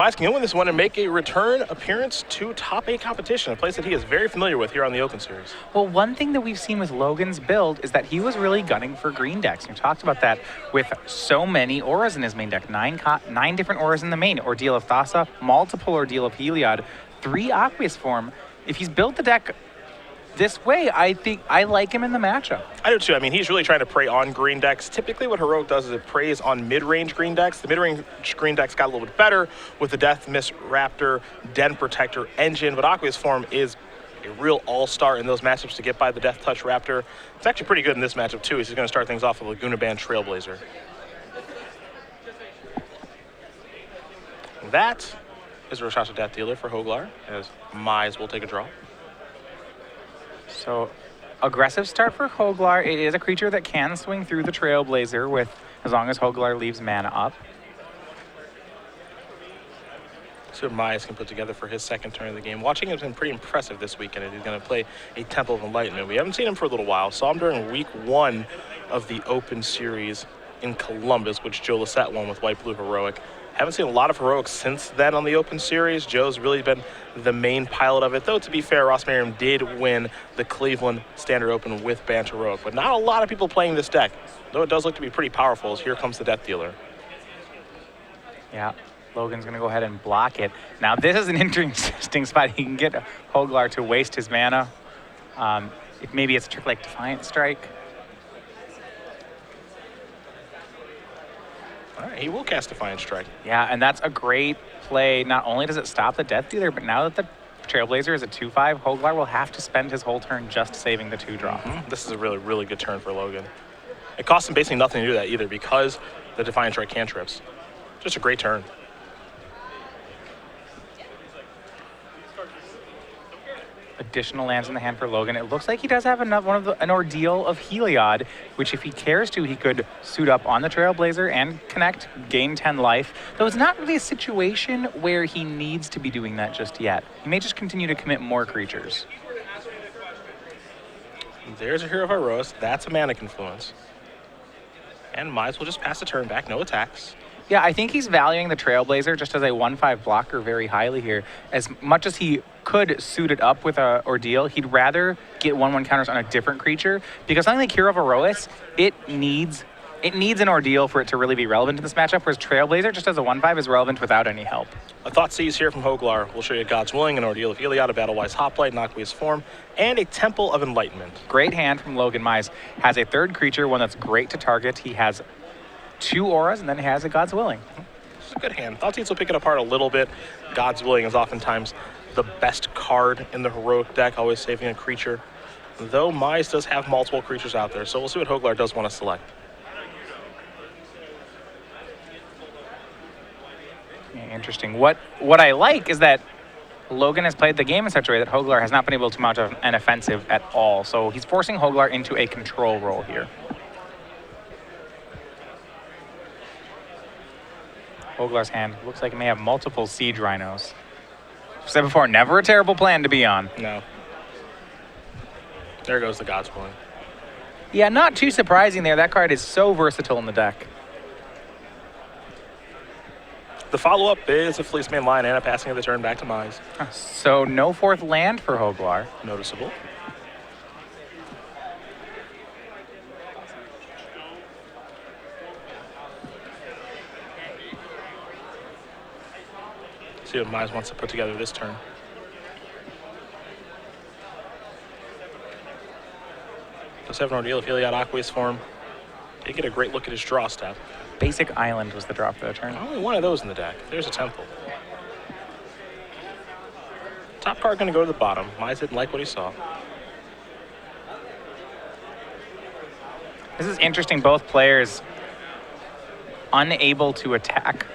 Mize can win this one and make a return appearance to top 8 competition, a place that he is very familiar with here on the Open Series. Well, one thing that we've seen with Logan's build is that he was really gunning for green decks. We talked about that with so many auras in his main deck. 9 different auras in the main. Ordeal of Thassa, multiple Ordeal of Heliod, 3 Aqueous Form. If he's built the deck this way, I think I like him in the matchup. I do too. I mean, he's really trying to prey on green decks. Typically what Heroic does is it preys on mid-range green decks. The mid-range green decks got a little bit better with the Death Mist Raptor, Den Protector, Engine, but Aqueous Form is a real all-star in those matchups to get by the Death Touch Raptor. It's actually pretty good in this matchup too. He's going to start things off with Laguna Band Trailblazer. That is a Rashasha Death Dealer for Joglar, as Mize will take a draw. So, aggressive start for Joglar. It is a creature that can swing through the Trailblazer with, as long as Joglar leaves mana up. See what Mize can put together for his second turn of the game. Watching him has been pretty impressive this weekend, and he's going to play a Temple of Enlightenment. We haven't seen him for a little while. Saw him during week 1 of the Open Series in Columbus, which Joe Lissette won with White Blue Heroic. Haven't seen a lot of Heroics since then on the Open Series. Joe's really been the main pilot of it, though to be fair, Ross Merriam did win the Cleveland Standard Open with Bant Heroic, but not a lot of people playing this deck, though it does look to be pretty powerful, as here comes the Death Dealer. Yeah, Logan's going to go ahead and block it. Now, this is an interesting spot. He can get Joglar to waste his mana. If maybe it's a trick like Defiant Strike. All right, he will cast Defiant Strike. Yeah, and that's a great play. Not only does it stop the Death Dealer, but now that the Trailblazer is a 2/5, Joglar will have to spend his whole turn just saving the 2-drop. This is a really, really good turn for Logan. It costs him basically nothing to do that either because the Defiant Strike cantrips. Just a great turn. Additional lands in the hand for Logan. It looks like he does have an Ordeal of Heliod, which if he cares to, he could suit up on the Trailblazer and connect, gain 10 life. Though it's not really a situation where he needs to be doing that just yet. He may just continue to commit more creatures. There's a Hero of Iroas. That's a Mana Confluence. And Mize will just pass the turn back, no attacks. Yeah, I think he's valuing the Trailblazer just as a 1/5 blocker very highly here. As much as he could suit it up with a Ordeal, he'd rather get 1/1 counters on a different creature, because something like Hero of Iroas, it needs an Ordeal for it to really be relevant in this matchup, whereas Trailblazer just as a 1/5 is relevant without any help. A Thought Seize here from Joglar. We'll show you God's Willing, an Ordeal of Heliod, a Battle-Wise Hoplite, an Aqueous Form, and a Temple of Enlightenment. Great hand from Logan. Mize has a third creature, one that's great to target. He has 2 auras, and then he has a God's Willing. It's a good hand. Thoughtseize will pick it apart a little bit. God's Willing is oftentimes the best card in the Heroic deck, always saving a creature. Though Mize does have multiple creatures out there, so we'll see what Joglar does want to select. Yeah, interesting. What I like is that Logan has played the game in such a way that Joglar has not been able to mount an offensive at all. So he's forcing Joglar into a control role here. Joglar's hand looks like it may have multiple Siege Rhinos. I've said before, never a terrible plan to be on. No. There goes the God's Willing. Yeah, not too surprising there. That card is so versatile in the deck. The follow-up is a Fleeceman line and a passing of the turn back to Mize. So no 4th land for Joglar. Noticeable. See what Mize wants to put together this turn. Does have an Ordeal of Heliod, Aqueous Form. Did get a great look at his draw step. Basic Island was the draw for the turn. Only one of those in the deck. There's a Temple. Top card going to go to the bottom. Mize didn't like what he saw. This is interesting. Both players unable to attack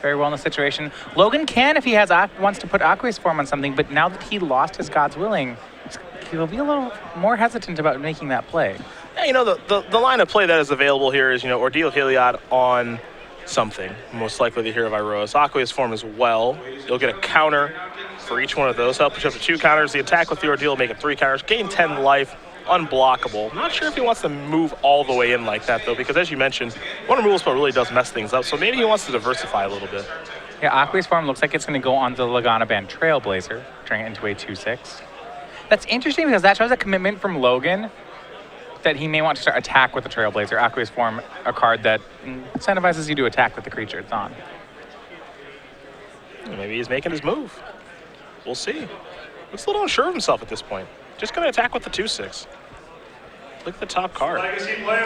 very well in the situation. Logan can if he wants to put Aqueous Form on something, but now that he lost his God's Willing, he'll be a little more hesitant about making that play. Yeah, you know, the line of play that is available here is, you know, Ordeal of Heliod on something, most likely the Hero of Iroas. Aqueous Form as well. You'll get a counter for each one of those. Help push up to 2 counters. The attack with the Ordeal will make it 3 counters. Gain 10 life. Unblockable. Not sure if he wants to move all the way in like that, though, because as you mentioned, one removal spell really does mess things up, so maybe he wants to diversify a little bit. Yeah, Aqueous Form looks like it's going to go on the Lagana Band Trailblazer, turning it into a 2/6. That's interesting because that shows a commitment from Logan that he may want to start attack with the Trailblazer. Aqueous Form, a card that incentivizes you to attack with the creature it's on. Maybe he's making his move. We'll see. Looks a little unsure of himself at this point. Just going to attack with the 2/6. Look at the top card.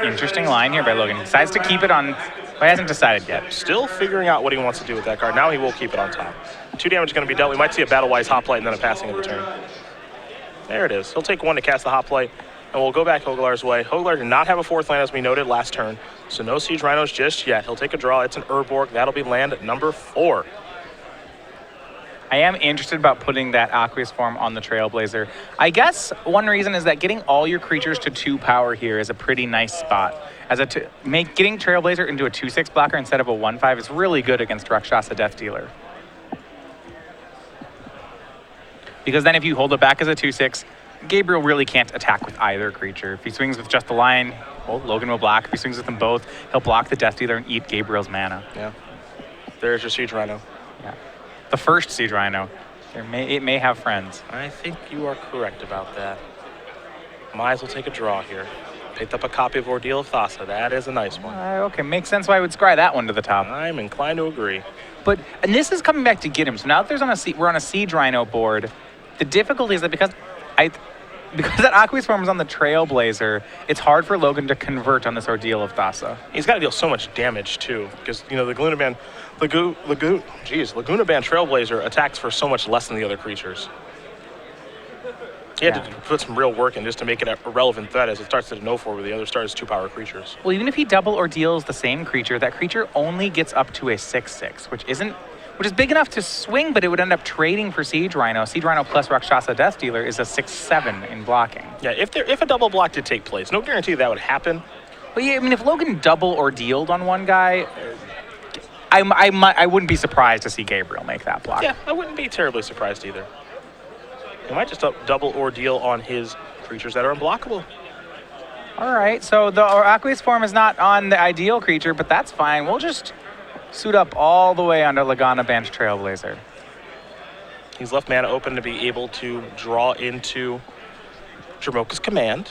Interesting line here by Logan. He decides to keep it on. Well, he hasn't decided yet. Still figuring out what he wants to do with that card. Now he will keep it on top. 2 damage is going to be dealt. We might see a Battle-Wise Hoplite and then a passing of the turn. There it is. He'll take 1 to cast the Hoplite, and we'll go back Joglar's way. Joglar did not have a 4th land, as we noted last turn, so no Siege Rhinos just yet. He'll take a draw. It's an Urborg. That'll be land at number 4. I am interested about putting that Aqueous Form on the Trailblazer. I guess one reason is that getting all your creatures to 2 power here is a pretty nice spot. Getting Trailblazer into a 2/6 blocker instead of a 1/5 is really good against Rakshasa Death Dealer. Because then if you hold it back as a 2/6, Gabriel really can't attack with either creature. If he swings with just the Lion, well, Logan will block. If he swings with them both, he'll block the Death Dealer and eat Gabriel's mana. Yeah. There's your Siege Rhino. Yeah. The first Siege Rhino. It may have friends. I think you are correct about that. Mize will take a draw here. Picked up a copy of Ordeal of Thassa. That is a nice one. Okay, makes sense why I would scry that one to the top. I'm inclined to agree. And this is coming back to get him. So now that we're on a Siege Rhino board, the difficulty is that because that Aqueous Form is on the Trailblazer, it's hard for Logan to convert on this Ordeal of Thassa. He's got to deal so much damage too, because the Laguna Band Trailblazer attacks for so much less than the other creatures. He had to put some real work in just to make it a relevant threat, as it starts at a no-4 where the other starts 2-power creatures. Well, even if he double Ordeals the same creature, that creature only gets up to a 6/6, which is big enough to swing, but it would end up trading for Siege Rhino. Siege Rhino plus Rakshasa Death Dealer is a 6/7 in blocking. Yeah, if a double block did take place, no guarantee that would happen. But yeah, I mean, if Logan double Ordealed on one guy, I wouldn't be surprised to see Gabriel make that block. Yeah, I wouldn't be terribly surprised either. He might just double Ordeal on his creatures that are unblockable. All right, so the Aqueous Form is not on the ideal creature, but that's fine. We'll just suit up all the way under Lagana Band Trailblazer. He's left mana open to be able to draw into Dromoka's Command.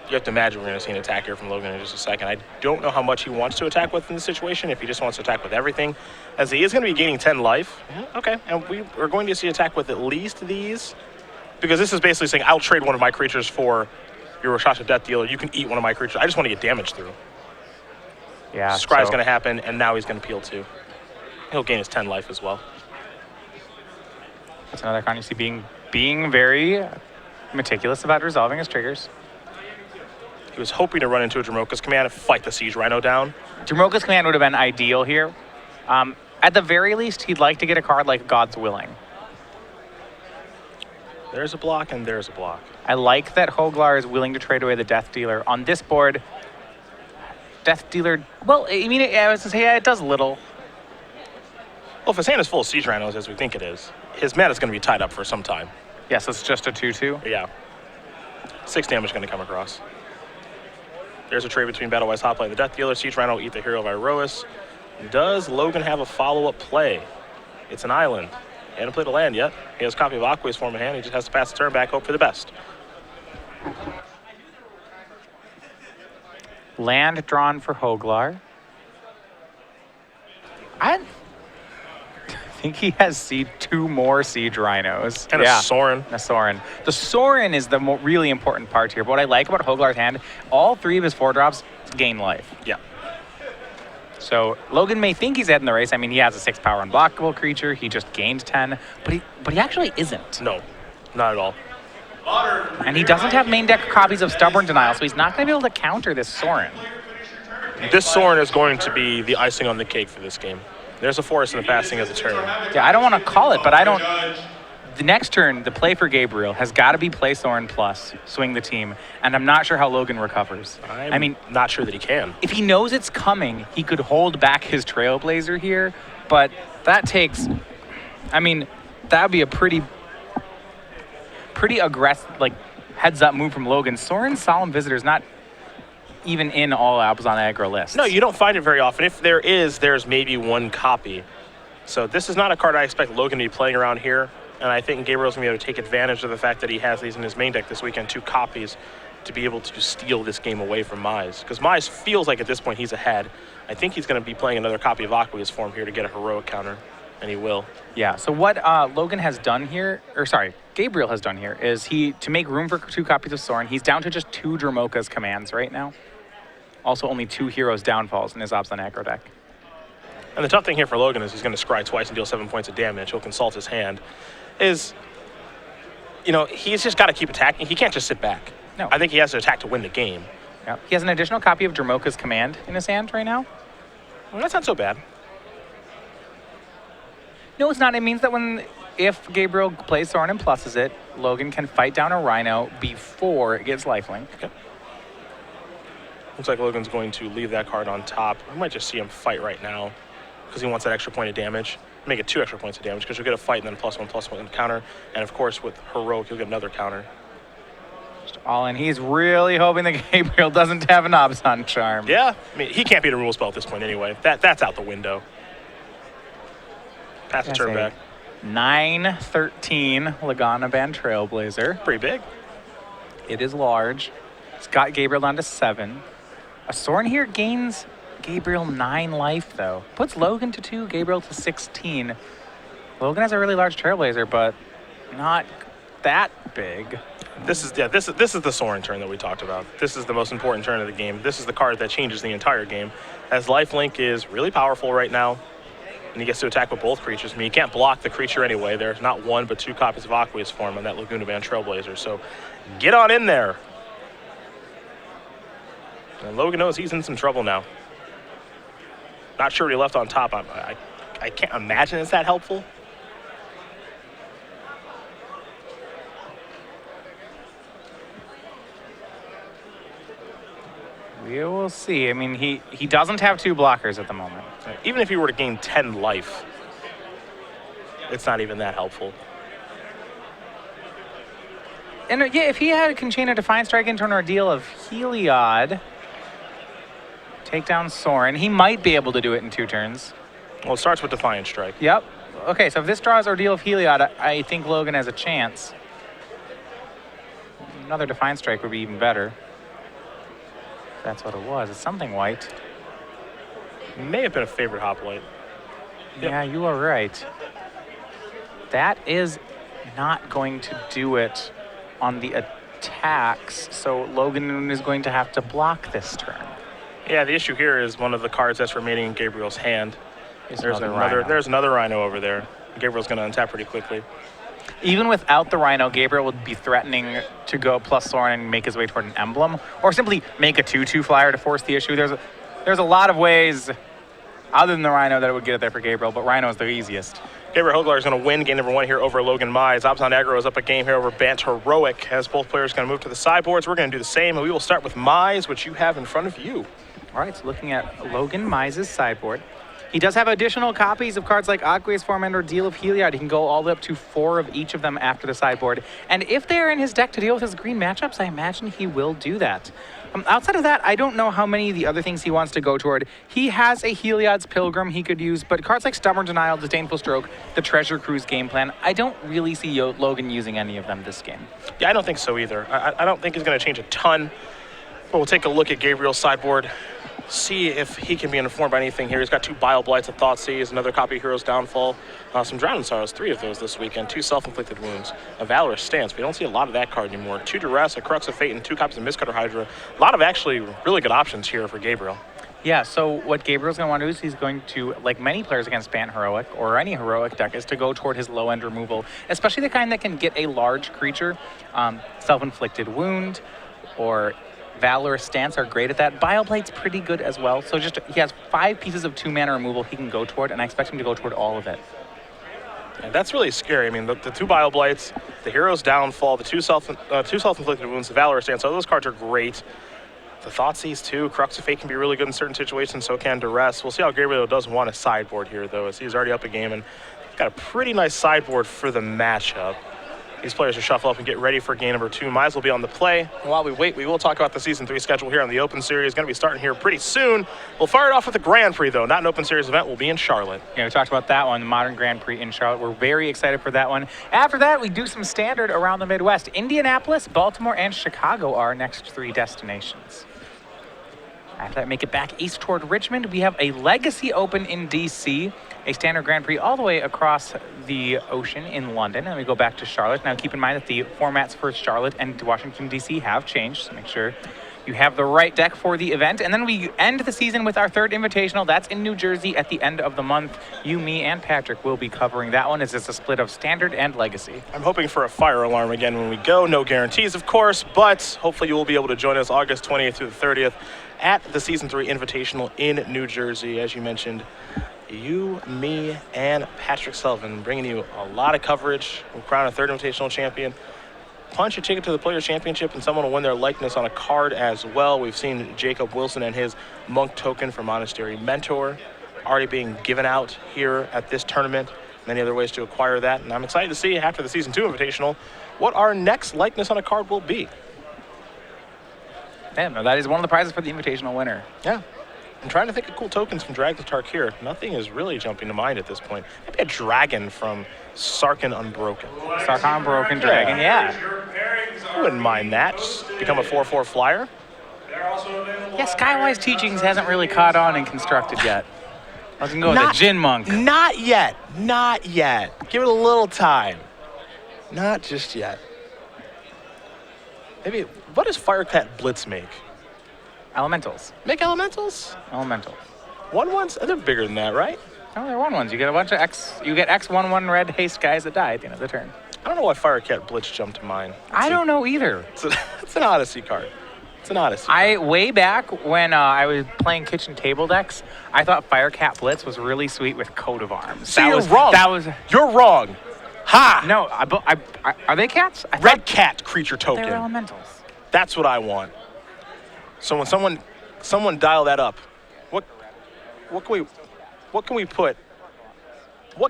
You have to imagine we're going to see an attack here from Logan in just a second. I don't know how much he wants to attack with in this situation, if he just wants to attack with everything, as he is going to be gaining 10 life. Yeah, okay, and we are going to see attack with at least these, because this is basically saying, I'll trade one of my creatures for your Rakshasa Death Dealer. You can eat one of my creatures. I just want to get damage through. Yeah, Scry's going to happen, and now he's going to peel 2. He'll gain his 10 life as well. That's another card you see being very meticulous about resolving his triggers. He was hoping to run into a Dromoka's Command and fight the Siege Rhino down. Dromoka's Command would have been ideal here. At the very least, he'd like to get a card like God's Willing. There's a block, and there's a block. I like that Joglar is willing to trade away the Death Dealer. On this board, Death Dealer, well, I mean, I was going to say, yeah, it does little. Well, if his hand is full of Siege Rhinos, as we think it is, his mana is going to be tied up for some time. Yes, it's just a 2/2. Yeah. 6 damage going to come across. There's a trade between Battle-Wise Hoplite and the Death Dealer. Siege Rhino will eat the Hero of Iroas. Does Logan have a follow-up play? It's an island. He hasn't played a land yet. He has a copy of Aqueous Form in hand. He just has to pass the turn back, hope for the best. Land drawn for Joglar. I think he has 2 more Siege Rhinos. And a Sorin. A Sorin. The Sorin is the really important part here. But what I like about Joglar's hand, all 3 of his 4-drops gain life. Yeah. So Logan may think he's ahead in the race. I mean, he has a 6-power unblockable creature. He just gained 10. But he actually isn't. No, not at all. And he doesn't have main deck copies of Stubborn Denial, so he's not going to be able to counter this Sorin. This Sorin is going to be the icing on the cake for this game. There's a forest and a passing as a turn. Yeah, I don't want to call it, but I don't... The next turn, the play for Gabriel has got to be play Sorin plus, swing the team, and I'm not sure how Logan recovers. I mean, not sure that he can. If he knows it's coming, he could hold back his Trailblazer here, but that takes... I mean, that would be a pretty aggressive, like, heads-up move from Logan. Sorin's Solemn Visitor is not even in all Abzan aggro lists. No, you don't find it very often. If there is, there's maybe one copy. So this is not a card I expect Logan to be playing around here. And I think Gabriel's going to be able to take advantage of the fact that he has these in his main deck this weekend, 2 copies, to be able to steal this game away from Mize. Because Mize feels like at this point he's ahead. I think he's going to be playing another copy of Aqua's form here to get a heroic counter, and he will. Yeah, so what Logan has done here, or sorry, Gabriel has done here, is to make room for 2 copies of Sorin, he's down to just 2 Dromoka's commands right now. Also only 2 Heroes Downfalls in his Abzan aggro deck. And the tough thing here for Logan is he's going to scry twice and deal 7 points of damage. He'll consult his hand. He's just got to keep attacking. He can't just sit back. No. I think he has to attack to win the game. Yeah. He has an additional copy of Dromoka's command in his hand right now. Well, that's not so bad. No, it's not. It means that if Gabriel plays Sorin and pluses it, Logan can fight down a Rhino before it gets lifelink. Okay. Looks like Logan's going to leave that card on top. We might just see him fight right now because he wants that extra point of damage. Make it 2 extra points of damage because you'll get a fight and then a +1/+1 counter. And of course, with heroic, you'll get another counter. Just all in. He's really hoping that Gabriel doesn't have an Abzan charm. Yeah, I mean, he can't beat a rule spell at this point anyway. That's out the window. Pass the turn back. 9-13 Lagana Band Trailblazer. Pretty big. It is large. It's got Gabriel down to 7. A Sorin here gains Gabriel 9 life, though. Puts Logan to 2, Gabriel to 16. Logan has a really large Trailblazer, but not that big. This is the Sorin turn that we talked about. This is the most important turn of the game. This is the card that changes the entire game. As lifelink is really powerful right now, and he gets to attack with both creatures. I mean, you can't block the creature anyway. There's not 1 but 2 copies of Aqua's form on that Laguna Band Trailblazer. So get on in there. And Logan knows he's in some trouble now. Not sure what he left on top. I can't imagine it's that helpful. We will see. I mean, he doesn't have 2 blockers at the moment. Even if he were to gain 10 life, it's not even that helpful. And yeah, if he can chain a Defiant Strike into an Ordeal of Heliod, take down Sorin, he might be able to do it in 2 turns. Well, it starts with Defiant Strike. Yep. Okay, so if this draws Ordeal of Heliod, I think Logan has a chance. Another Defiant Strike would be even better. That's what it was. It's something white. May have been a favorite hoplite. Yeah, you are right. That is not going to do it on the attacks, so Logan is going to have to block this turn. Yeah, the issue here is one of the cards that's remaining in Gabriel's hand. There's another Rhino over there. Gabriel's going to untap pretty quickly. Even without the Rhino, Gabriel would be threatening to go plus Sorin and make his way toward an emblem, or simply make a 2/2 flyer to force the issue. There's a lot of ways other than the Rhino that it would get it there for Gabriel, but Rhino is the easiest. Gabriel Joglar is going to win game number 1 here over Logan Mize. Abzan aggro is up a game here over Bant Heroic, as both players going to move to the sideboards. We're going to do the same, and we will start with Mize, which you have in front of you. All right, so looking at Logan Mize's sideboard. He does have additional copies of cards like Aqua's Form and Ordeal of Heliod. He can go all the way up to 4 of each of them after the sideboard. And if they are in his deck to deal with his green matchups, I imagine he will do that. Outside of that, I don't know how many of the other things he wants to go toward. He has a Heliod's Pilgrim he could use, but cards like Stubborn Denial, Disdainful Stroke, the Treasure Cruise game plan, I don't really see Logan using any of them this game. Yeah, I don't think so either. I don't think he's going to change a ton, but we'll take a look at Gabriel's sideboard, see if he can be informed by anything here. He's got 2 Bile Blights, a Thoughtseize, another copy of Hero's Downfall, some Drowning Sorrows, 3 of those this weekend, 2 Self-Inflicted Wounds, a Valorous Stance. We don't see a lot of that card anymore. 2 Duress, a Crux of Fate, and 2 copies of Mistcutter Hydra. A lot of actually really good options here for Gabriel. Yeah, so what Gabriel's going to want to do is he's going to, like many players against Bant Heroic or any Heroic deck, is to go toward his low-end removal, especially the kind that can get a large creature. Self-Inflicted Wound or Valorous Stance are great at that. Bioplate's pretty good as well. So he has 5 pieces of 2-mana removal he can go toward, and I expect him to go toward all of it. Yeah, that's really scary. I mean, the 2 Bile Blights, the Hero's Downfall, the 2 Self-Inflicted Wounds, the Valorous Stance, all those cards are great. The Thoughtseize too, Crux of Fate can be really good in certain situations, so can Duress. We'll see how Gabriel does want a sideboard here, though, as he's already up a game, and he's got a pretty nice sideboard for the matchup. these players to shuffle up and get ready for game number 2. Mize will be on the play. While we wait, we will talk about the Season 3 schedule here on the Open Series. Going to be starting here pretty soon. We'll fire it off with the Grand Prix, though. Not an Open Series event. We'll be in Charlotte. Yeah, we talked about that one, the Modern Grand Prix in Charlotte. We're very excited for that one. After that, we do some standard around the Midwest. Indianapolis, Baltimore, and Chicago are our next 3 destinations. After that, make it back east toward Richmond. We have a Legacy Open in D.C., a standard Grand Prix all the way across the ocean in London, and we go back to Charlotte. Now, keep in mind that the formats for Charlotte and Washington, D.C. have changed, so make sure you have the right deck for the event. And then we end the season with our 3rd invitational. That's in New Jersey at the end of the month. You, me, and Patrick will be covering that one as it's a split of standard and legacy. I'm hoping for a fire alarm again when we go. No guarantees, of course, but hopefully you will be able to join us August 20th through the 30th at the Season 3 Invitational in New Jersey. As you mentioned, you, me, and Patrick Sullivan bringing you a lot of coverage. We'll crown a 3rd Invitational champion. Punch a ticket to the Players' Championship, and someone will win their likeness on a card as well. We've seen Jacob Wilson and his Monk token for Monastery Mentor already being given out here at this tournament. Many other ways to acquire that, and I'm excited to see after the Season 2 Invitational what our next likeness on a card will be. Yeah, no, that is one of the prizes for the invitational winner. Yeah. I'm trying to think of cool tokens from Dragon's Tarkir. Nothing is really jumping to mind at this point. Maybe a dragon from Sarkhan Unbroken. Sarkhan Unbroken Dragon, yeah. I wouldn't mind that. Just become a 4/4 flyer. Yeah, Skywise Teachings hasn't really caught on and constructed yet. I was going to go with a Jin Monk. Not yet. Not yet. Give it a little time. Not just yet. Maybe, what does Firecat Blitz make? Elementals. Make elementals? Elemental. 1/1s? They're bigger than that, right? No, they're 1/1s. You get a bunch of X. You get X/1/1 red haste guys that die at the end of the turn. I don't know why Firecat Blitz jumped to mind. I don't know either. It's an Odyssey card. It's an Odyssey. Way back when I was playing kitchen table decks, I thought Firecat Blitz was really sweet with Coat of Arms. So you're wrong. You're wrong. Ha! No, are they cats? Red cat creature token. They're elementals. That's what I want. So when someone dial that up, what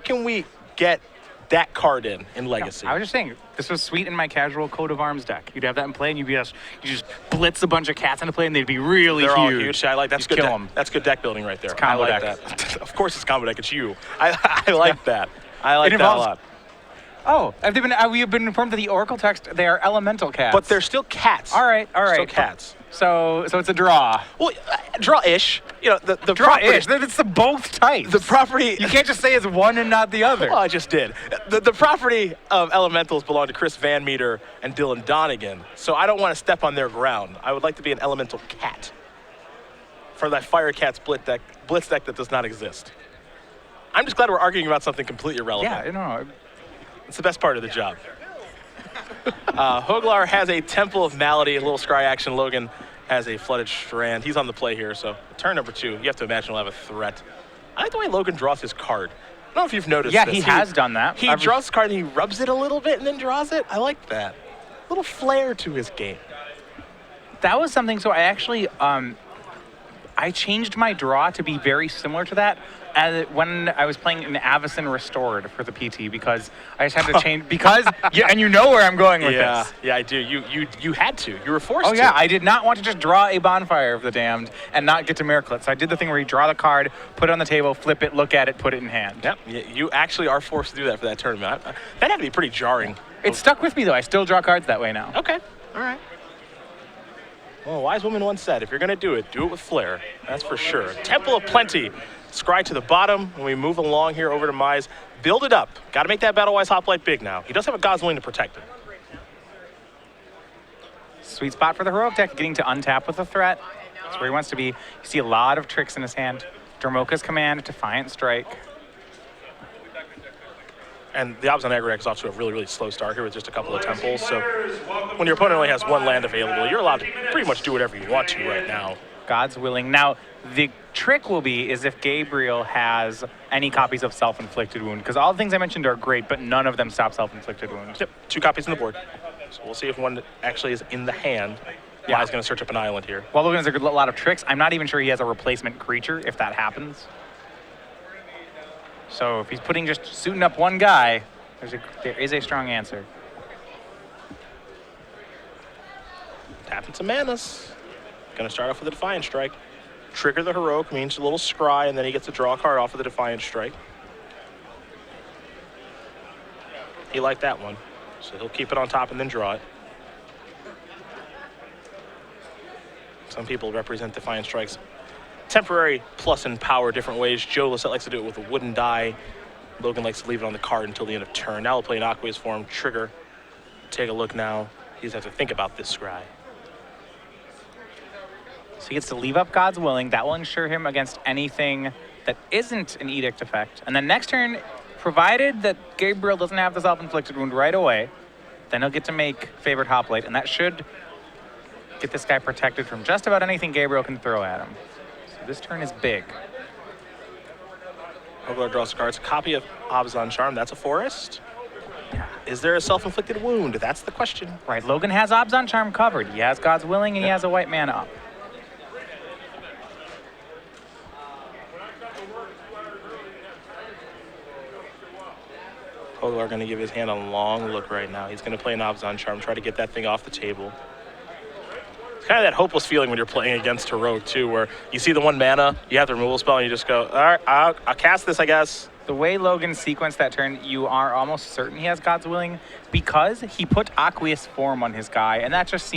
can we get that card in Legacy? No, I was just saying, this was sweet in my casual Coat of Arms deck. You'd have that in play, and you just blitz a bunch of cats into play, and they'd be really huge. They're all huge. I like that's good. That's good deck building right there. It's combo I like deck. that. Of course, it's combo deck. It's you. I like that. I like that a lot. Oh, we have been informed that the Oracle text, they are elemental cats. But they're still cats. All right. Still cats. So it's a draw. Well, draw-ish. You know, the draw-ish. It's the both types. The property. You can't just say it's one and not the other. Well, I just did. The property of elementals belong to Chris Van Meter and Dylan Donegan, so I don't want to step on their ground. I would like to be an elemental cat for that Firecat's blitz deck that does not exist. I'm just glad we're arguing about something completely irrelevant. Yeah, no. It's the best part of the job. Joglar has a Temple of Malady, a little scry action. Logan has a Flooded Strand. He's on the play here, so turn number 2. You have to imagine we'll have a threat. I like the way Logan draws his card. I don't know if you've noticed this. Yeah, he has done that. He draws his card and he rubs it a little bit and then draws it. I like that. A little flair to his game. That was something, so I actually, I changed my draw to be very similar to that when I was playing an Avacyn Restored for the PT, because I just had to change, and you know where I'm going with this. Yeah, I do. You had to. You were forced to. Oh, yeah. I did not want to just draw a Bonfire of the Damned and not get to Miraclet. So I did the thing where you draw the card, put it on the table, flip it, look at it, put it in hand. Yep. You actually are forced to do that for that tournament. That had to be pretty jarring. It stuck with me, though. I still draw cards that way now. Okay. All right. Well, a wise woman once said, if you're going to do it with flair. That's for sure. Temple of Plenty. Scry to the bottom, and we move along here over to Mize. Build it up. Got to make that Battle-Wise Hoplite big now. He does have a Gosling to protect it. Sweet spot for the Heroic deck, getting to untap with a threat. That's where he wants to be. You see a lot of tricks in his hand. Dromoka's Command, Defiant Strike. And the Obs on aggro deck is off to a really, really slow start here with just a couple of temples. So when your opponent only has one land available, you're allowed to pretty much do whatever you want to right now. God's willing. Now, the trick will be is if Gabriel has any copies of Self-Inflicted Wound, because all the things I mentioned are great, but none of them stop Self-Inflicted Wound. Yep, 2 copies on the board. So we'll see if one actually is in the hand. Yeah, he's going to search up an island here. Well, Logan has a lot of tricks. I'm not even sure he has a replacement creature if that happens. So if he's suiting up one guy, there is a strong answer. Buckets of manas. Gonna start off with a Defiant Strike. Trigger the Heroic means a little scry, and then he gets to draw a card off of the Defiant Strike. He liked that one, so he'll keep it on top and then draw it. Some people represent Defiant Strikes temporary plus in power different ways. Joe Lisette likes to do it with a wooden die. Logan likes to leave it on the card until the end of turn. Now we'll play an Aqueous form, trigger. Take a look now. He just has to think about this scry. So he gets to leave up God's Willing. That will ensure him against anything that isn't an Edict effect. And then next turn, provided that Gabriel doesn't have the Self-Inflicted Wound right away, then he'll get to make Favored Hoplite, and that should get this guy protected from just about anything Gabriel can throw at him. So this turn is big. Joglar draws cards. A copy of Abzan Charm. That's a forest. Is there a Self-Inflicted Wound? That's the question. Right, Logan has Abzan Charm covered. He has God's Willing, and he has a white mana up. Joglar going to give his hand a long look right now. He's going to play an Abzan Charm, try to get that thing off the table. It's kind of that hopeless feeling when you're playing against Heroic, too, where you see the 1 mana, you have the removal spell, and you just go, all right, I'll cast this, I guess. The way Logan sequenced that turn, you are almost certain he has God's Willing because he put Aqueous Form on his guy, and that just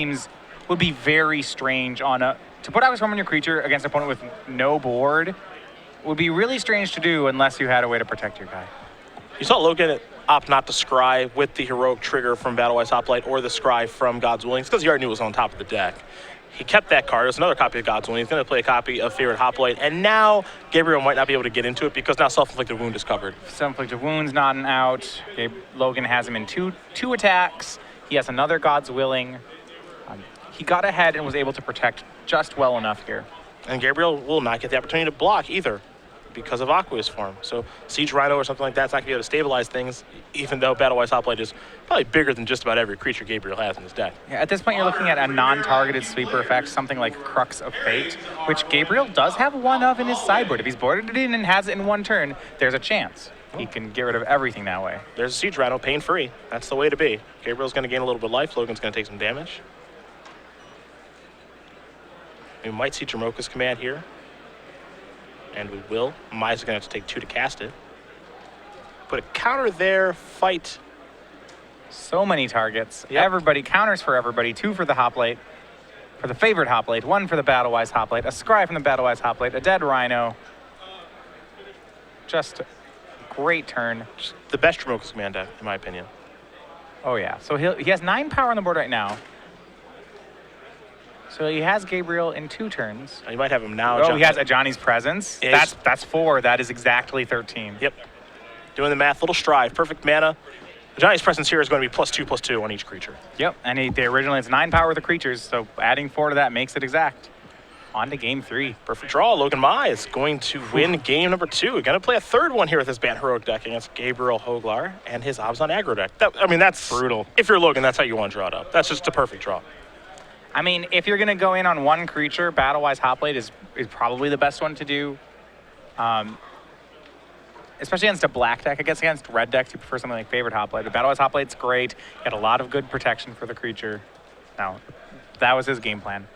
would be very strange to put Aqueous Form on your creature against an opponent with no board would be really strange to do unless you had a way to protect your guy. You saw Logan opt not to scry with the Heroic trigger from Battlewise Hoplite or the scry from God's Willing. It's because he already knew it was on top of the deck. He kept that card. There's another copy of God's Willing. He's going to play a copy of Favored Hoplite, and now Gabriel might not be able to get into it because now Self-Inflicted Wound is covered. Self-Inflicted Wound's not an out. Logan has him in two attacks. He has another God's Willing. He got ahead and was able to protect just well enough here. And Gabriel will not get the opportunity to block either because of Aqueous Form. So Siege Rhino or something like that's not going to be able to stabilize things, even though Battlewise Hoplite is probably bigger than just about every creature Gabriel has in his deck. Yeah, at this point, you're looking at a non-targeted sweeper effect, something like Crux of Fate, which Gabriel does have one of in his sideboard. If he's boarded it in and has it in 1 turn, there's a chance he can get rid of everything that way. There's a Siege Rhino, pain-free. That's the way to be. Gabriel's going to gain a little bit of life. Logan's going to take some damage. We might see Jamoka's Command here. And we will. Mize is going to have to take 2 to cast it. Put a counter there, fight. So many targets. Yep. Everybody counters for everybody. 2 for the Hoplite, for the Favored Hoplite, 1 for the Battlewise Hoplite, a Scry from the Battlewise Hoplite, a Dead Rhino. Just a great turn. Just the best Jamoka's Command deck, in my opinion. Oh yeah. So he has 9 power on the board right now. So he has Gabriel in 2 turns. You might have him now. Oh, he has a Johnny's Presence. That's 4. That is exactly 13. Yep. Doing the math, little strive, perfect mana. Johnny's Presence here is going to be +2/+2 on each creature. Yep, and originally it's 9 power with the creatures, so adding 4 to that makes it exact. On to game 3. Perfect draw. Logan Mize is going to win game number 2. Going to play a 3rd one here with his Bant Heroic deck against Gabriel Joglar and his Abzan aggro deck. That's brutal. If you're Logan, that's how you want to draw it up. That's just a perfect draw. I mean, if you're going to go in on 1 creature, Battlewise Hoplite is probably the best one to do. Especially against a black deck. I guess against red decks, you prefer something like Favored Hoplite. But Battlewise Hoplite's great. Got a lot of good protection for the creature. Now, that was his game plan.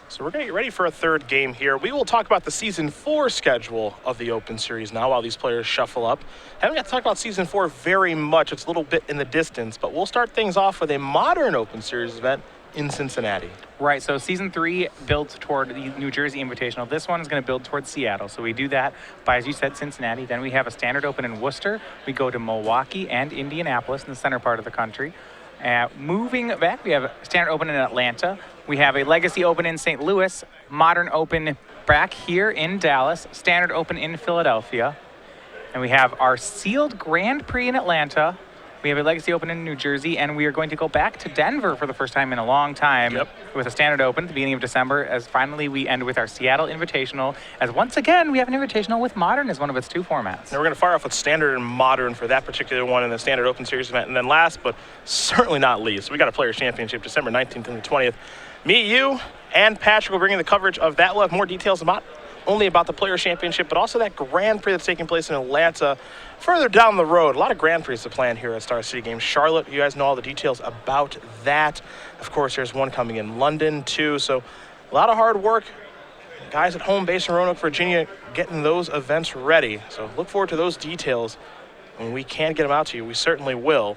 So we're going to get ready for a 3rd game here. We will talk about the Season 4 schedule of the Open Series now while these players shuffle up. Haven't got to talk about Season 4 very much. It's a little bit in the distance, but we'll start things off with a modern Open Series event in Cincinnati. Right, so Season 3 builds toward the New Jersey Invitational. This one is going to build towards Seattle. So we do that by, as you said, Cincinnati. Then we have a Standard Open in Worcester. We go to Milwaukee and Indianapolis in the center part of the country. Moving back, we have a Standard Open in Atlanta. We have a Legacy Open in St. Louis, Modern Open back here in Dallas, Standard Open in Philadelphia. And we have our sealed Grand Prix in Atlanta. We have a Legacy Open in New Jersey, and we are going to go back to Denver for the first time in a long time with a Standard Open at the beginning of December, as finally we end with our Seattle Invitational, as once again we have an Invitational with Modern as one of its 2 formats. And we're going to fire off with Standard and Modern for that particular one in the Standard Open Series event. And then last, but certainly not least, we got a Players' Championship December 19th and the 20th. Me, you, and Patrick will bring you the coverage of that. We'll have more details about only about the Players' Championship, but also that Grand Prix that's taking place in Atlanta further down the road. A lot of Grand Prix to plan here at Star City Games Charlotte. You guys know all the details about that. Of course, there's one coming in London, too. So a lot of hard work. Guys at home base in Roanoke, Virginia, getting those events ready. So look forward to those details. When we can get them out to you, we certainly will.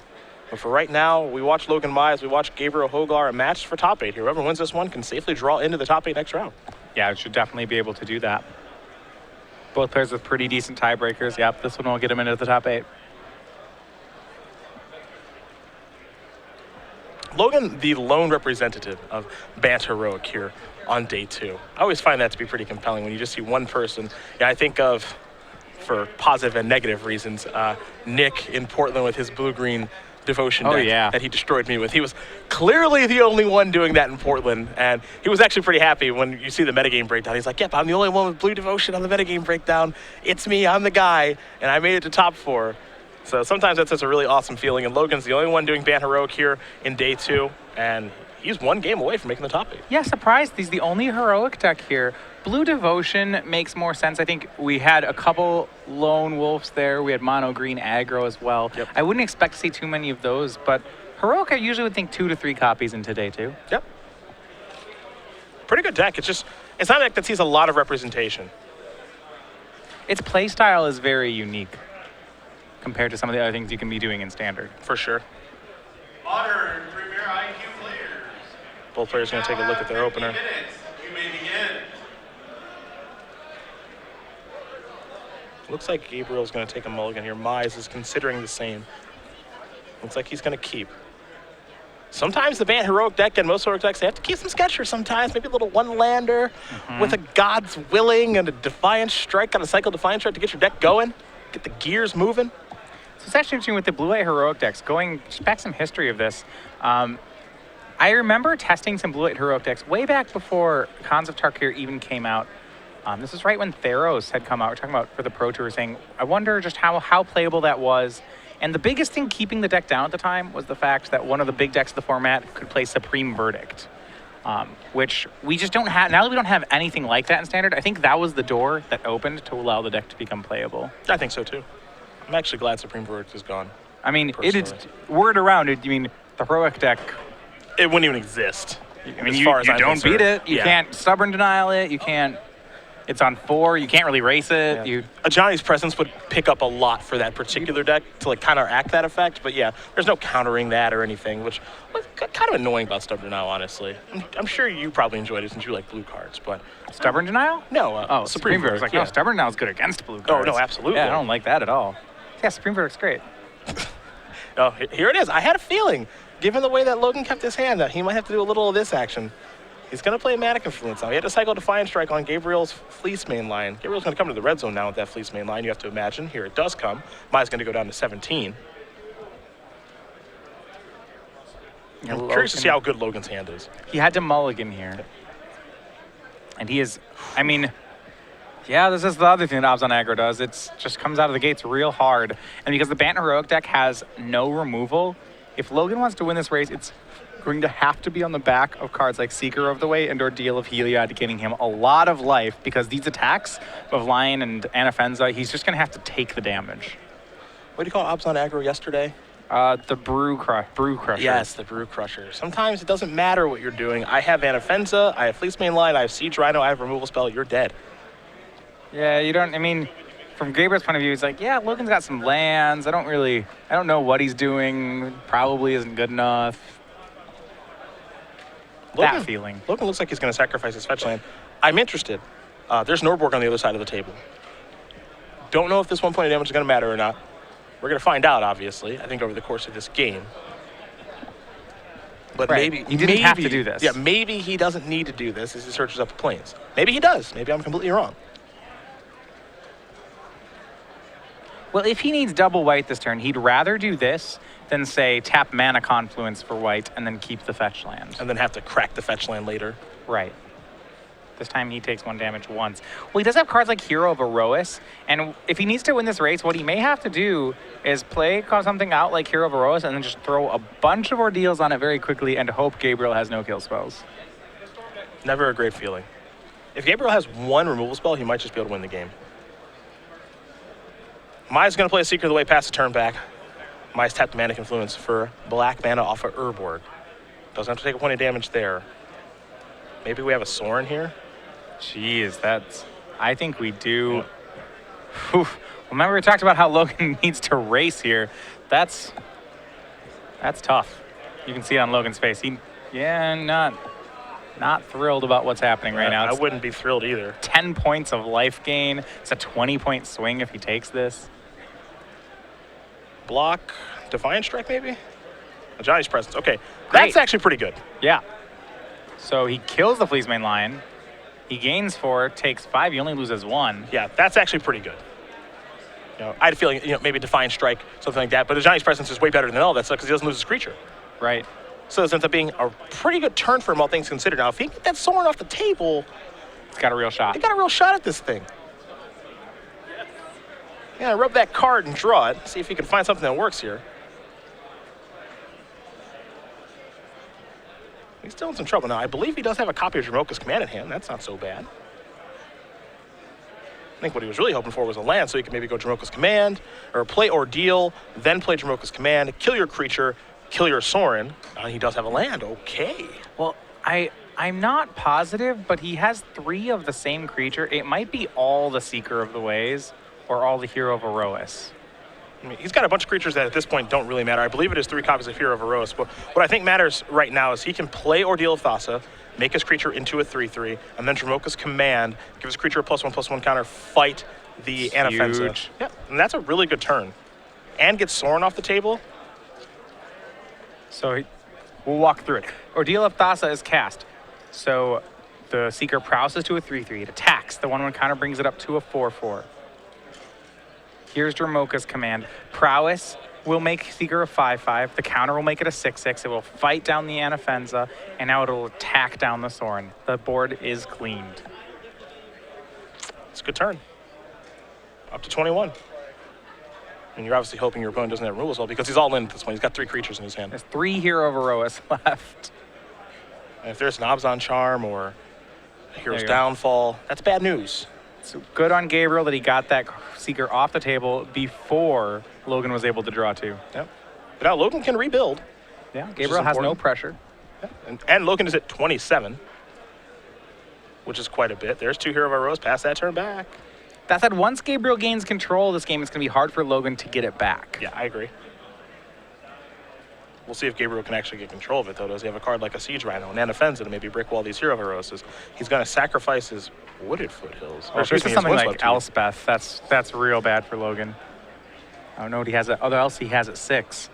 But for right now, we watch Logan Mize, we watch Gabriel Joglar, a match for top 8 here. Whoever wins this one can safely draw into the top 8 next round. Yeah, it should definitely be able to do that. Both players with pretty decent tiebreakers. Yep, this one will get them into the top 8. Logan, the lone representative of Bant Heroic here on day 2. I always find that to be pretty compelling when you just see one person. Yeah, I think of, for positive and negative reasons, Nick in Portland with his blue-green devotion deck that he destroyed me with. He was clearly the only one doing that in Portland, and he was actually pretty happy when you see the metagame breakdown. He's like, yep, I'm the only one with blue devotion on the metagame breakdown. It's me, I'm the guy, and I made it to top 4. So sometimes that's just a really awesome feeling, and Logan's the only one doing Bant Heroic here in day 2, and he's one game away from making the top 8. Yeah, surprised. He's the only heroic deck here. Blue Devotion makes more sense. I think we had a couple lone wolves there. We had mono green aggro as well. Yep. I wouldn't expect to see too many of those, but heroic I usually would think 2 to 3 copies in today too. Yep. Pretty good deck. It's not a deck that sees a lot of representation. Its play style is very unique compared to some of the other things you can be doing in standard. For sure. Modern Premier IQ players. Both players are going to take a look at their opener. You may begin. Looks like Gabriel's going to take a mulligan here. Mize is considering the same. Looks like he's going to keep. Sometimes the Bant Heroic deck and most heroic decks, they have to keep some sketchers sometimes. Maybe a little one-lander with a God's Willing and a Defiant Strike on a Cycle Defiant Strike to get your deck going, get the gears moving. So it's actually interesting with the blue-white heroic decks. Going just back some history of this. I remember testing some blue-white heroic decks way back before Khans of Tarkir even came out. This is right when Theros had come out. We're talking about for the Pro Tour, saying, I wonder just how playable that was. And the biggest thing keeping the deck down at the time was the fact that one of the big decks of the format could play Supreme Verdict, which we just don't have. Now that we don't have anything like that in Standard, I think that was the door that opened to allow the deck to become playable. I think so, too. I'm actually glad Supreme Verdict is gone. I mean, it is word around it. You mean the heroic deck? It wouldn't even exist. I mean, you don't beat it. You can't stubborn denial it. You can't. It's on 4. You can't really race it. Yeah. A Johnny's Presence would pick up a lot for that particular deck to like counteract that effect. But yeah, there's no countering that or anything, which was kind of annoying about Stubborn Denial, honestly. I'm sure you probably enjoyed it since you like blue cards, but Stubborn Denial? No. Supreme Verdict. Like, no, Stubborn Denial is good against blue cards. Oh no, absolutely. Yeah, I don't like that at all. Yeah, Supreme Verdict's great. Oh, here it is. I had a feeling, given the way that Logan kept his hand, that he might have to do a little of this action. He's going to play Manic Influence now. He had to cycle Defiant Strike on Gabriel's Fleece main line. Gabriel's going to come to the red zone now with that Fleece main line, you have to imagine. Here it does come. Mize's going to go down to 17. I'm curious to see how good Logan's hand is. He had to mulligan here. And he is, I mean, yeah, this is the other thing that Obs on Aggro does. It just comes out of the gates real hard. And because the Bant Heroic deck has no removal, if Logan wants to win this race, it's going to have to be on the back of cards like Seeker of the Way and Ordeal of Heliod, getting him a lot of life, because these attacks of Lion and Anafenza, he's just going to have to take the damage. What do you call Obs on Aggro yesterday? The Brew Crusher. Yes, the Brew Crusher. Sometimes it doesn't matter what you're doing. I have Anafenza, I have Fleece main line, I have Siege Rhino, I have Removal Spell, you're dead. Yeah, you don't, I mean, from Gabriel's point of view, he's like, yeah, Logan's got some lands. I don't know what he's doing. Probably isn't good enough. That feeling. Logan looks like he's going to sacrifice his fetch land. I'm interested. There's Norborg on the other side of the table. Don't know if this 1 point of damage is going to matter or not. We're going to find out, obviously, I think, over the course of this game. But right. maybe... He didn't have to do this. Yeah, maybe he doesn't need to do this as he searches up the plains. Maybe he does. Maybe I'm completely wrong. Well, if he needs double white this turn, he'd rather do this than, say, tap Mana Confluence for white and then keep the fetch land. And then have to crack the fetch land later. Right. This time he takes 1 damage once. Well, he does have cards like Hero of Erois, and if he needs to win this race, what he may have to do is play something out like Hero of Erois and then just throw a bunch of ordeals on it very quickly and hope Gabriel has no kill spells. Never a great feeling. If Gabriel has one removal spell, he might just be able to win the game. Mize is going to play a Seeker of the Way past the turn back. Mize tapped Mana Confluence for black mana off of Urborg. Doesn't have to take a point of damage there. Maybe we have a Sorin here? Jeez, that's... I think we do. Whew. Remember we talked about how Logan needs to race here. That's tough. You can see it on Logan's face. Not thrilled about what's happening right now. I wouldn't be thrilled either. 10 points of life gain. It's a 20-point swing if he takes this. Block, Defiant Strike maybe? Johnny's Presence. Okay, Great. that's actually pretty good. Yeah. So he kills the Fleece Mane Lion. He gains 4, takes 5. He only loses 1. Yeah, that's actually pretty good. I had a feeling, maybe Defiant Strike, something like that. But the Johnny's Presence is way better than all that stuff because he doesn't lose his creature. Right. So this ends up being a pretty good turn for him, all things considered. Now, if he can get that Sorin off the table, He's got a real shot. he got a real shot at this thing. Yeah, rub that card and draw it. See if he can find something that works here. He's still in some trouble. Now, I believe he does have a copy of Dromoka's Command in hand. That's not so bad. I think what he was really hoping for was a land, so he could maybe go Dromoka's Command, or play Ordeal, then play Dromoka's Command, kill your creature, kill your Sorin. He does have a land. Okay. Well, I'm not positive, but he has 3 of the same creature. It might be all the Seeker of the Ways or all the Hero of Erois. I mean, he's got a bunch of creatures that at this point don't really matter. I believe it is 3 copies of Hero of Erois. But what I think matters right now is he can play Ordeal of Thassa, make his creature into a 3/3, and then Dromoka's Command, give his creature a +1/+1 counter, fight the Anafenza. Huge. Yeah, and that's a really good turn. And get Sorin off the table. So we'll walk through it. Ordeal of Thassa is cast. So the Seeker prowesses to a 3/3. It attacks. The 1/1 counter brings it up to a 4/4. Here's Dromoka's Command. Prowess will make Seeker a 5/5. The counter will make it a 6/6. It will fight down the Anafenza, and now it'll attack down the Sorin. The board is cleaned. It's a good turn. Up to 21. And you're obviously hoping your opponent doesn't have rules well because he's all in at this point. He's got 3 creatures in his hand. There's 3 Hero of Erois left. And if there's an Abzan Charm or a Hero's There you go. Downfall, that's bad news. So good on Gabriel that he got that Seeker off the table before Logan was able to draw 2. Yep. But now Logan can rebuild. Yeah, Gabriel has no important. pressure. And Logan is at 27, which is quite a bit. There's 2 Hero of Erois past that turn back. That said, once Gabriel gains control of this game, it's going to be hard for Logan to get it back. Yeah, I agree. We'll see if Gabriel can actually get control of it, though. Does he have a card like a Siege Rhino, an Anafenza to maybe brick wall these Hero of Erois? He's going to sacrifice his Wooded Foothills. Or excuse this me, is his something like Windswept Heath. Elspeth. That's real bad for Logan. I don't know what he has. Other else he has at 6.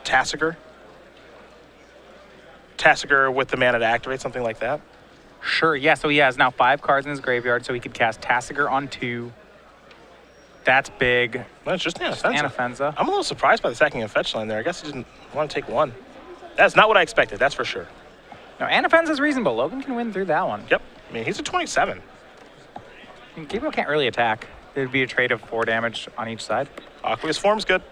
Tassiger. Tassiger with the mana to activate, something like that. Sure, yeah. So he has now 5 cards in his graveyard, so he could cast Tassiger on 2. That's big. No, it's just Anafenza. Anafenza. I'm a little surprised by the sacking and fetch line there. I guess he didn't want to take 1. That's not what I expected, that's for sure. No, Anafenza's reasonable. Logan can win through that one. Yep. I mean, he's at 27. Gabriel can't really attack. There'd be a trade of 4 damage on each side. Aqueous Form's good.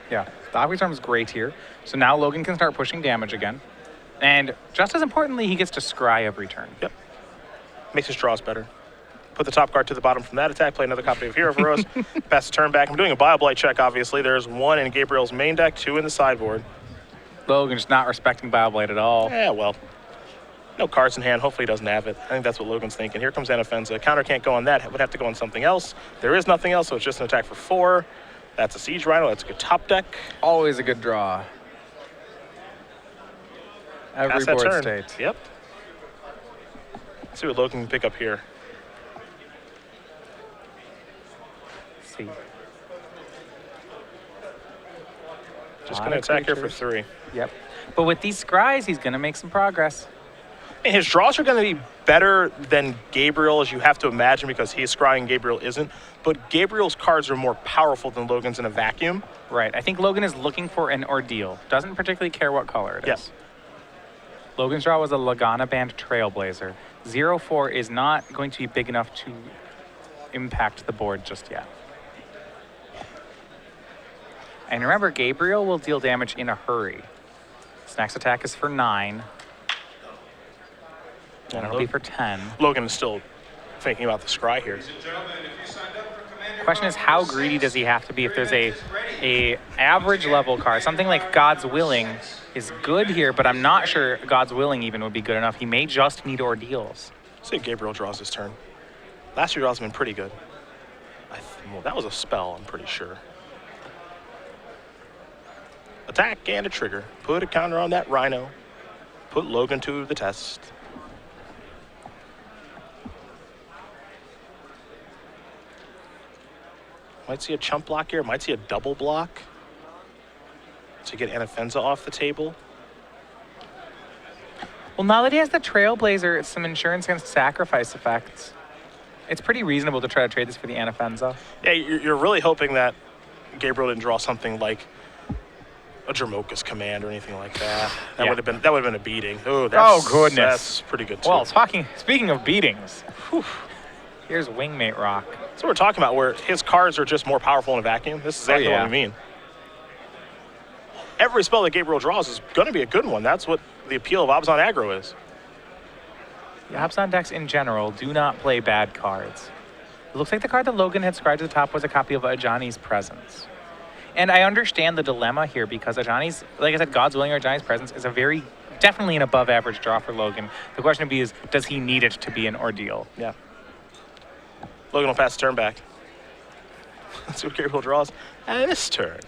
Yeah, the Aqueous Storm is great here. So now Logan can start pushing damage again. And just as importantly, he gets to scry every turn. Yep. Makes his draws better. Put the top card to the bottom from that attack, play another copy of Hero of Erois, pass the turn back. I'm doing a Bio Blight check, obviously. There's 1 in Gabriel's main deck, 2 in the sideboard. Logan's not respecting Bioblade at all. Yeah, well, no cards in hand. Hopefully he doesn't have it. I think that's what Logan's thinking. Here comes Anafenza. Counter can't go on that. It would have to go on something else. There is nothing else, so it's just an attack for 4. That's a Siege Rhino. That's a good top deck. Always a good draw. Every Pass that board turn. state. Yep. Let's see what Logan can pick up here. Let's see. Just Lot going to of attack here for creatures. 3. Yep. But with these scries, he's going to make some progress. And his draws are going to be better than Gabriel's, you have to imagine, because he's scrying, Gabriel isn't. But Gabriel's cards are more powerful than Logan's in a vacuum. Right. I think Logan is looking for an Ordeal. Doesn't particularly care what color it is. Yes. Logan's draw was a Lagana Band Trailblazer. 0/4 is not going to be big enough to impact the board just yet. And remember, Gabriel will deal damage in a hurry. His next attack is for 9. And it'll be for 10. Logan is still thinking about the scry here. Ladies and gentlemen, if you signed up for Commander Question is, how greedy does he have to be? If there's a average level card, something like God's Willing is good here, but I'm not sure God's Willing even would be good enough. He may just need Ordeals. See if Gabriel draws his turn. Last year draws have been pretty good. Well, that was a spell, I'm pretty sure. Attack and a trigger. Put a counter on that Rhino. Put Logan to the test. Might see a chump block here. Might see a double block to get Anafenza off the table. Well, now that he has the Trailblazer, it's some insurance against sacrifice effects. It's pretty reasonable to try to trade this for the Anafenza. Yeah, you're really hoping that Gabriel didn't draw something like a Dramoka's Command or anything like that. That Yeah. would have been a beating. Oh, that's, goodness. That's pretty good too. Well, speaking of beatings, here's Wingmate Rock. That's what we're talking about, where his cards are just more powerful in a vacuum. This is exactly yeah. what we mean. Every spell that Gabriel draws is going to be a good one. That's what the appeal of Abzan Aggro is. The Abzan decks in general do not play bad cards. It looks like the card that Logan had scribed to the top was a copy of Ajani's Presence. And I understand the dilemma here because Ajani's, like I said, God's Willing or Ajani's Presence is definitely an above average draw for Logan. The question would be is, does he need it to be an ordeal? Yeah. Logan will pass the turn back. Let's see what Gabriel draws this turn.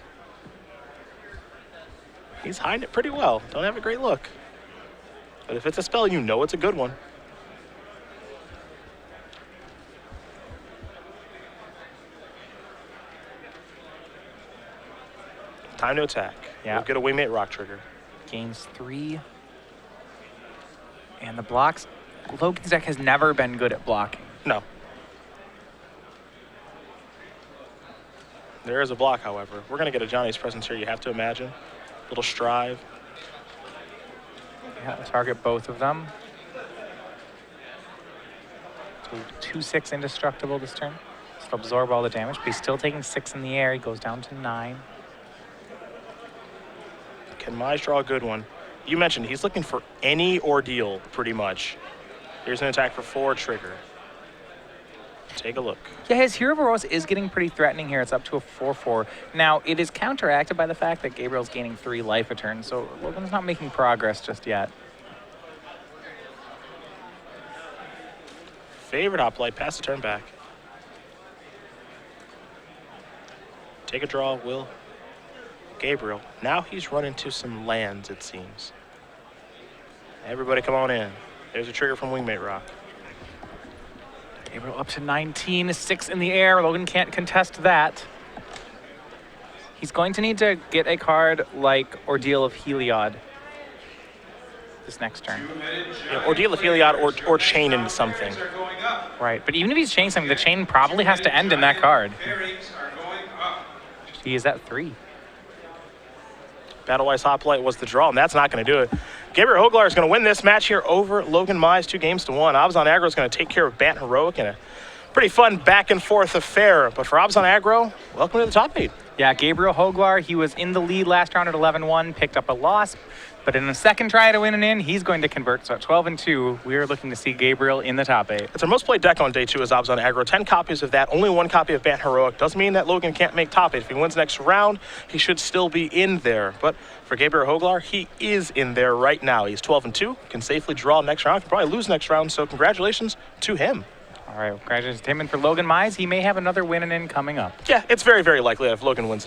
He's hiding it pretty well. Don't have a great look. But if it's a spell, you know it's a good one. Time to attack. Yeah. We'll get a Wingmate Rock trigger. Gains 3. And the blocks, Logan's deck has never been good at blocking. No. There is a block, however. We're going to get a Johnny's Presence here, you have to imagine. Little Strive. Yeah, target both of them. So 2/6 indestructible this turn. So absorb all the damage, but he's still taking 6 in the air. He goes down to 9. Can Mize draw a good one? You mentioned he's looking for any ordeal, pretty much. Here's an attack for 4 trigger. Take a look. Yeah, his Hero of Eros is getting pretty threatening here. It's up to a 4/4. Now, it is counteracted by the fact that Gabriel's gaining 3 life a turn, so Logan's not making progress just yet. Favorite Hoplite, pass the turn back. Take a draw, Will. Gabriel. Now he's run into some lands, it seems. Everybody come on in. There's a trigger from Wingmate Rock. Gabriel up to 19, 6 in the air. Logan can't contest that. He's going to need to get a card like Ordeal of Heliod this next turn. Yeah, Ordeal of Heliod or chain into something. Are going up. Right, but even if he's chaining something, the chain probably has to end in that card. Pairings are going up. He is at 3. Battlewise Hoplite was the draw, and that's not going to do it. Gabriel Joglar is going to win this match here over Logan Mize, 2-1. Abzan Aggro is going to take care of Bant Heroic in a pretty fun back-and-forth affair. But for Abzan Aggro, welcome to the top 8. Yeah, Gabriel Joglar, he was in the lead last round at 11-1, picked up a loss. But in the second try to win an in, he's going to convert. So at 12-2, we are looking to see Gabriel in the top 8. It's our most played deck on day 2 is Abzan Aggro. 10 copies of that, only 1 copy of Bant Heroic. Doesn't mean that Logan can't make top 8. If he wins next round, he should still be in there. But for Gabriel Joglar, he is in there right now. He's 12-2, can safely draw next round, can probably lose next round. So congratulations to him. All right, congratulations to him. And for Logan Mize, he may have another win and in coming up. Yeah, it's very, very likely that if Logan wins next